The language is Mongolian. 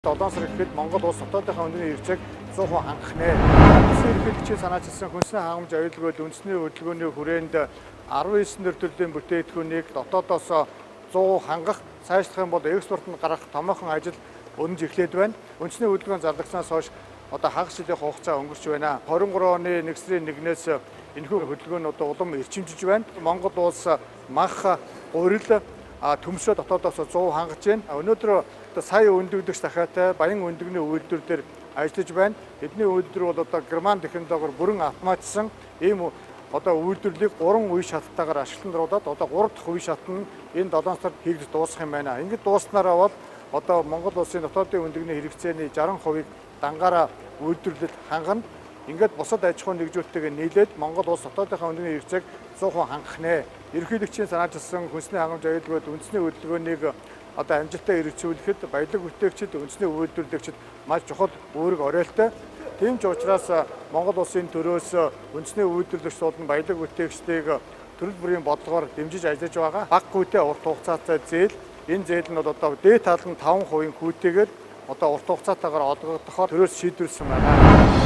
7 сар гэхэд Монгол улс дотоодынхаа үндэсний хэрэгцээг 100% хангах нэ. Улсын ерөнхийлөгчийн санаачилсан хүнсний хангамж аюулгүй үндэсний хөдөлгөөний хүрээнд 19 төрлийн бүтээгдэхүүнийг дотоодоос 100% хангах, сайжлах юм бол экспортод гарах томоохон ажил өнж эхлээд байна. Үндэсний хөдөлгөөн зарлагдсанаас хойш одоо хагас жилийн хугацаа өнгөрч байна. 23 оны 1 сарын 1-ээс энэхүү хөдөлгөөнүүд улам эрчимжиж байна. Монгол улс мах, гурил, төмсөө дотоодоос 100% хангаж байна. Өнөөдөр сая өндөгдөгч дахиатай баян өндөгний үйлдвэр дээр ажиллаж байна. Эдний үйлдвэр бол одоо герман технологиор бүрэн автоматжсан ийм одоо үйлдвэрлэлийг 3 үе шаттайгаар ашиглалтанд оруулаад одоо 3 дахь үе шат нь энэ 7 сард хийгдэж дуусах юм байна. Ингээд дууснараа бол одоо Монгол улсын дотоодын өндөгний хэрэгцээний 60%-ийг дангаараа үйлдвэрлэлд хангана. Ингээд бусад аж ахуйн нэгжүүдтэйгээ нийлээд Монгол улс дотоодынхаа өндөгний хэрэгцээг 100% хангах нэ. Ерөнхийлөгчийн санаачилсан хүнсний хангамж аюулгүй үндэсний хөдөлгөөнийг одоо амжилттай хэрэгжүүлэхэд баялаг бүтээгчид, үндэсний үйлдвэрлэгчид маш чухал үүрэг оройлтой. Тийм ч учраас Монгол улсын төрөөс үндэсний үйлдвэрлэгч болон баялаг бүтээгчдийг төрөл бүрийн бодлогоор дэмжиж ажиллаж байгаа. Бага хүйтэй урт хугацаатай зээл, энэ зээл нь бол одоо дээд талд нь 5% хүүтэйгээр одоо урт хугацаатайгаар олгогдохоор төрөөс шийдвэрлсэн байна.